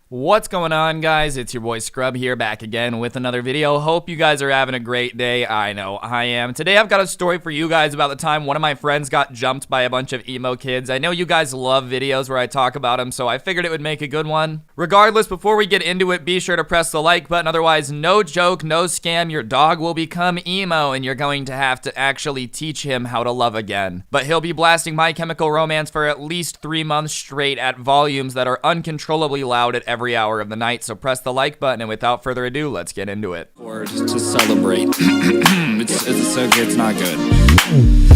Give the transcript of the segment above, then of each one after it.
What's going on, guys? It's your boy Scrub here, back again with another video. Hope you guys are having a great day. I know I am. Today I've got a story for you guys about the time one of my friends got jumped by a bunch of emo kids. I know you guys love videos where I talk about them, so I figured it would make a good one. Regardless, before we get into it, be sure to press the like button. Otherwise, no joke, no scam, your dog will become emo and you're going to have to actually teach him how to love again. But he'll be blasting My Chemical Romance for at least 3 months straight at volumes that are uncontrollably loud at every hour of the night, so press the like button, and without further ado, let's get into it. Or just to celebrate. it's okay, it's not good.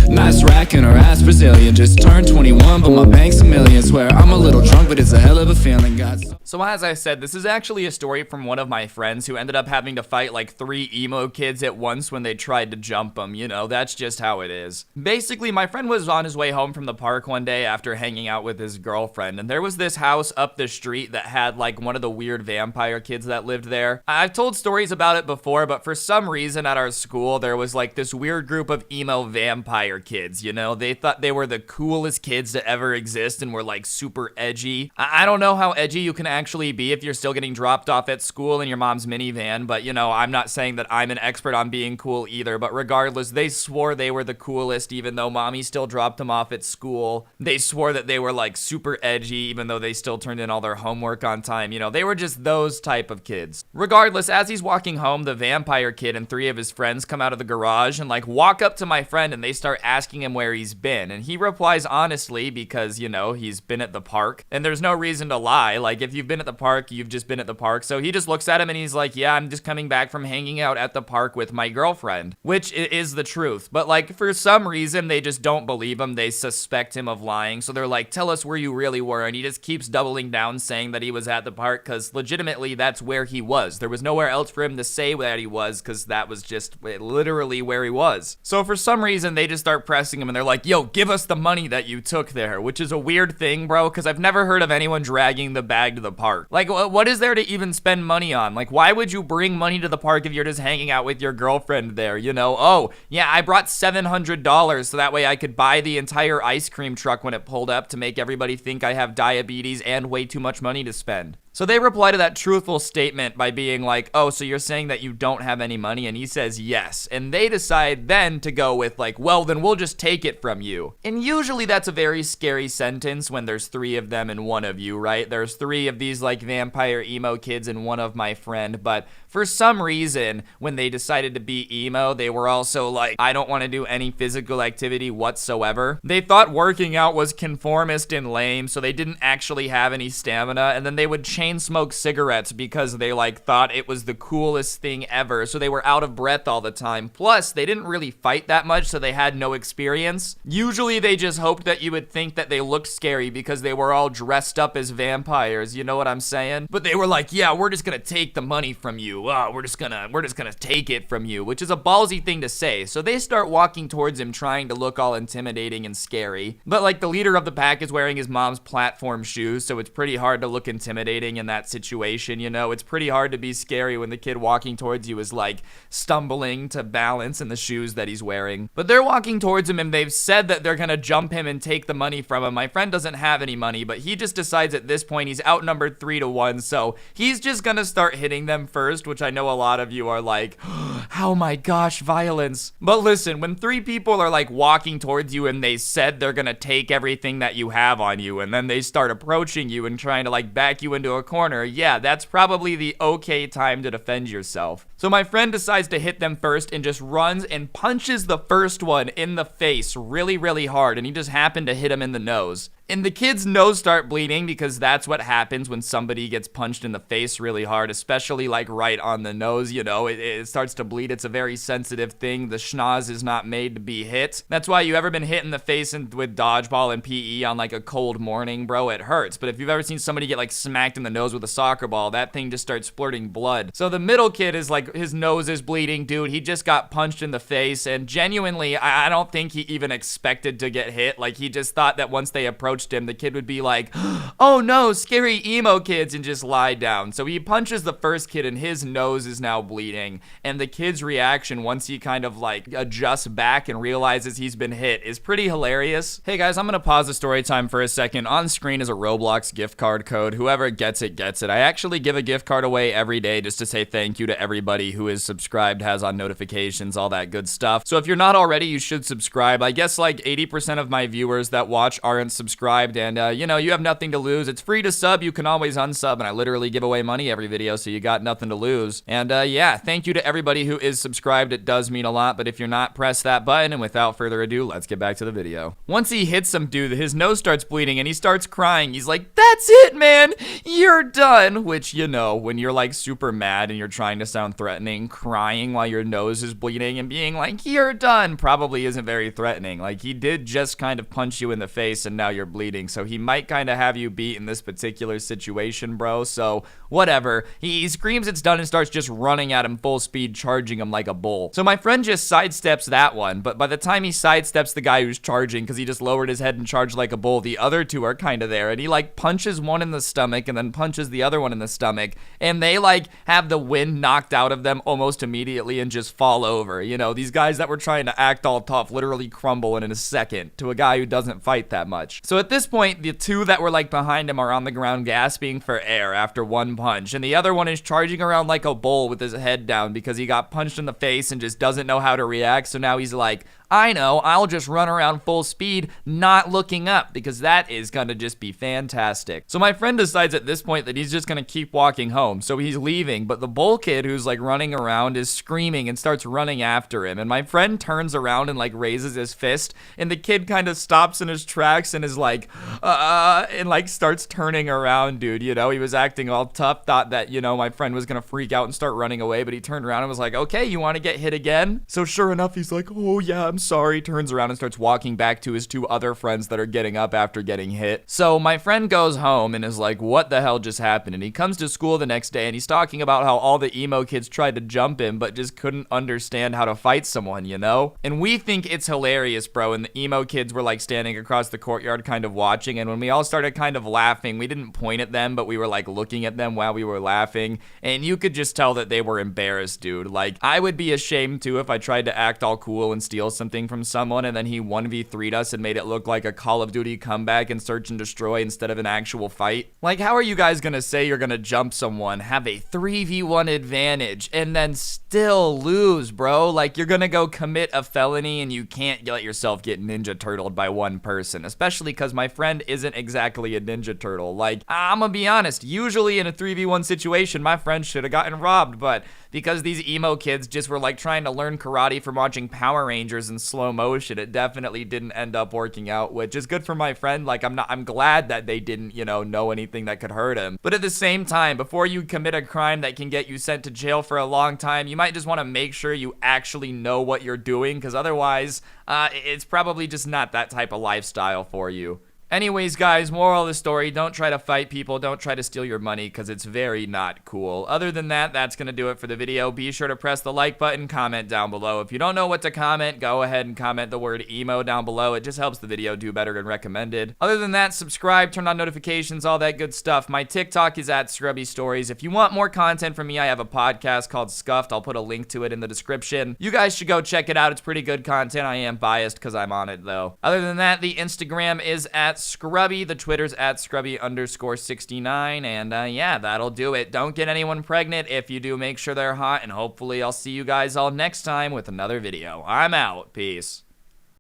Nice racking her ass Brazilian. Just turned 21, but my bank's a million. Swear I'm a little drunk, but it's a hell of a feeling. So as I said, this is actually a story from one of my friends who ended up having to fight like 3 emo kids at once when they tried to jump him. You know, that's just how it is. Basically, my friend was on his way home from the park one day after hanging out with his girlfriend, and there was this house up the street that had like one of the weird vampire kids that lived there. I've told stories about it before, but for some reason at our school, there was like this weird group of emo vampire kids, you know? They thought they were the coolest kids to ever exist and were like super edgy. I don't know how edgy you can actually be if you're still getting dropped off at school in your mom's minivan, but you know, I'm not saying that I'm an expert on being cool either, but regardless, they swore they were the coolest even though mommy still dropped them off at school. They swore that they were like super edgy even though they still turned in all their homework on time. You know, they were just those type of kids. Regardless, as he's walking home, the vampire kid and 3 of his friends come out of the garage and like walk up to my friend and they start asking him where he's been. And he replies honestly because, you know, he's been at the park. And there's no reason to lie. Like, if you've been at the park, you've just been at the park. So he just looks at him and he's like, yeah, I'm just coming back from hanging out at the park with my girlfriend. Which is the truth. But like, for some reason, they just don't believe him. They suspect him of lying. So they're like, tell us where you really were. And he just keeps doubling down saying that he was at the park because legitimately that's where he was. There was nowhere else for him to say that he was because that was just literally where he was. So for some reason, they just start pressing him and they're like, yo, give us the money that you took there, which is a weird thing, bro, because I've never heard of anyone dragging the bag to the park. Like, what is there to even spend money on? Like, why would you bring money to the park if you're just hanging out with your girlfriend there, you know? Oh, yeah, I brought $700 so that way I could buy the entire ice cream truck when it pulled up to make everybody think I have diabetes and way too much money to spend. So they reply to that truthful statement by being like, oh, so you're saying that you don't have any money? And he says yes. And they decide then to go with like, well, then we'll just take it from you. And usually that's a very scary sentence when there's 3 of them and 1 of you, right? There's 3 of these like vampire emo kids and 1 of my friend. But for some reason, when they decided to be emo, they were also like, I don't want to do any physical activity whatsoever. They thought working out was conformist and lame, so they didn't actually have any stamina. And then they would chain smoke cigarettes because they like thought it was the coolest thing ever, so they were out of breath all the time. Plus, they didn't really fight that much, so they had no experience. Usually they just hoped that you would think that they looked scary because they were all dressed up as vampires, you know what I'm saying? But they were like, yeah, we're just gonna take the money from you. We're just gonna take it from you, which is a ballsy thing to say. So they start walking towards him trying to look all intimidating and scary. But like, the leader of the pack is wearing his mom's platform shoes, so it's pretty hard to look intimidating in that situation, you know? It's pretty hard to be scary when the kid walking towards you is like stumbling to balance in the shoes that he's wearing. But they're walking towards him and they've said that they're gonna jump him and take the money from him. My friend doesn't have any money, but he just decides at this point he's outnumbered 3 to 1, so he's just gonna start hitting them first, which I know a lot of you are like, oh my gosh, violence. But listen, when 3 people are like walking towards you and they said they're gonna take everything that you have on you, and then they start approaching you and trying to like back you into a corner, yeah, that's probably the okay time to defend yourself. So my friend decides to hit them first and just runs and punches the first one in the face really, really hard, and he just happened to hit him in the nose. And the kid's nose start bleeding because that's what happens when somebody gets punched in the face really hard, especially like right on the nose, you know, it starts to bleed. It's a very sensitive thing. The schnoz is not made to be hit. That's why you ever been hit in the face with dodgeball and PE on like a cold morning, bro, it hurts. But if you've ever seen somebody get like smacked in the nose with a soccer ball, that thing just starts splurting blood. So the middle kid is like, his nose is bleeding, dude. He just got punched in the face, and genuinely, I don't think he even expected to get hit. Like, he just thought that once they approached approached him, the kid would be like, oh no, scary emo kids, and just lie down. So he punches the first kid and his nose is now bleeding. And the kid's reaction once he kind of like adjusts back and realizes he's been hit is pretty hilarious. Hey guys, I'm gonna pause the story time for a second. On screen is a Roblox gift card code. Whoever gets it, gets it. I actually give a gift card away every day just to say thank you to everybody who is subscribed, has on notifications, all that good stuff. So if you're not already, you should subscribe. I guess like 80% of my viewers that watch aren't subscribed, and you know, you have nothing to lose. It's free to sub. You can always unsub, and I literally give away money every video, so you got nothing to lose. And yeah, thank you to everybody who is subscribed. It does mean a lot, but if you're not, press that button, and without further ado, let's get back to the video. Once he hits some dude, his nose starts bleeding, and he starts crying. He's like, that's it, man! You're done! Which, you know, when you're like super mad and you're trying to sound threatening, crying while your nose is bleeding and being like, you're done, probably isn't very threatening. Like, he did just kind of punch you in the face and now you're bleeding, so he might kind of have you beat in this particular situation, bro. So whatever. He screams it's done and starts just running at him full speed, charging him like a bull. So my friend just sidesteps that one, but by the time he sidesteps the guy who's charging, because he just lowered his head and charged like a bull, the other two are kind of there, and he like punches one in the stomach and then punches the other one in the stomach, and they like have the wind knocked out of them almost immediately and just fall over. You know, these guys that were trying to act all tough literally crumble in a second to a guy who doesn't fight that much. So at this point, the two that were like behind him are on the ground gasping for air after one punch, and the other one is charging around like a bull with his head down because he got punched in the face and just doesn't know how to react. So now he's like, I know, I'll just run around full speed, not looking up, because that is gonna just be fantastic. So my friend decides at this point that he's just gonna keep walking home, so he's leaving, but the bull kid who's like running around is screaming and starts running after him, and my friend turns around and like raises his fist, and the kid kind of stops in his tracks and is like, and like starts turning around, dude. You know, he was acting all tough, thought that, you know, my friend was gonna freak out and start running away, but he turned around and was like, okay, you wanna get hit again? So sure enough, he's like, oh yeah, I'm sorry, turns around and starts walking back to his two other friends that are getting up after getting hit. So my friend goes home and is like, what the hell just happened? And he comes to school the next day and he's talking about how all the emo kids tried to jump him but just couldn't understand how to fight someone, you know? And we think it's hilarious, bro, and the emo kids were like standing across the courtyard kind of watching, and when we all started kind of laughing, we didn't point at them, but we were like looking at them while we were laughing, and you could just tell that they were embarrassed, dude. Like, I would be ashamed too if I tried to act all cool and steal something from someone and then he 1v3'd us and made it look like a Call of Duty comeback and search and destroy instead of an actual fight. Like, how are you guys gonna say you're gonna jump someone, have a 3v1 advantage, and then still lose, bro? Like, you're gonna go commit a felony and you can't let yourself get Ninja Turtled by one person, especially because my friend isn't exactly a Ninja Turtle. Like, I'm gonna be honest, usually in a 3v1 situation, my friend should have gotten robbed, but because these emo kids just were like trying to learn karate from watching Power Rangers in slow motion, it definitely didn't end up working out, which is good for my friend. Like, I'm glad that they didn't, you know anything that could hurt him. But at the same time, before you commit a crime that can get you sent to jail for a long time, you might just want to make sure you actually know what you're doing, because otherwise, it's probably just not that type of lifestyle for you. Anyways, guys, moral of the story, don't try to fight people, don't try to steal your money, because it's very not cool. Other than that, that's going to do it for the video. Be sure to press the like button, comment down below. If you don't know what to comment, go ahead and comment the word emo down below. It just helps the video do better than recommended. Other than that, subscribe, turn on notifications, all that good stuff. My TikTok is at Scrubby Stories. If you want more content from me, I have a podcast called Skuffed. I'll put a link to it in the description. You guys should go check it out. It's pretty good content. I am biased because I'm on it, though. Other than that, the Instagram is at Scrubby, the Twitter's at Scrubby_69, and yeah, that'll do it. Don't get anyone pregnant. If you do, make sure they're hot, and hopefully I'll see you guys all next time with another video. I'm out. Peace.